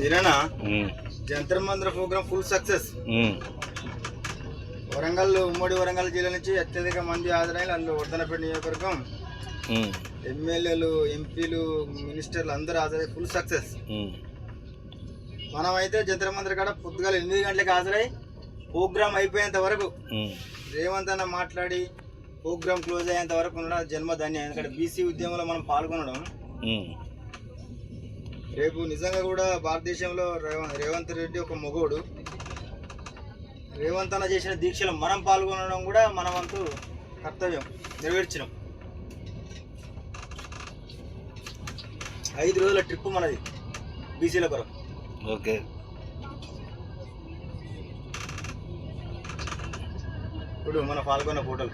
సీరేనా Jantar Mantar program full success. Warangal ఉమ్మడి వరంగల్ జిల్లా నుంచి అత్యధిక మంది హాజరైన అందులో వర్ధనపేట నియోజకవర్గం ఎమ్మెల్యేలు ఎంపీలు మినిస్టర్లు అందరూ హాజరై ఫుల్ సక్సెస్. మనమైతే జంతర్ మంతర్ కాడ పొద్దుగాల 8 గంటలకు హాజరై ప్రోగ్రామ్ అయిపోయేంత వరకు రేవంత్ అన్న మాట్లాడి ప్రోగ్రామ్ క్లోజ్ అయ్యేంత వరకు ఉండడం జన్మధన్యం. ఎందుకంటే బీసీ ఉద్యమంలో మనం పాల్గొనడం రేపు నిజంగా కూడా భారతదేశంలో రేవంత్ రెడ్డి ఒక మొగోడు. రేవంత్ అన్న చేసిన దీక్షలో మనం పాల్గొనడం కూడా మన వంతు కర్తవ్యం నెరవేర్చినాం. 5 రోజుల ట్రిప్ మనది బీసీల కొరకు. ఓకే, ఇప్పుడు మన పాల్గొన్న ఫోటోలు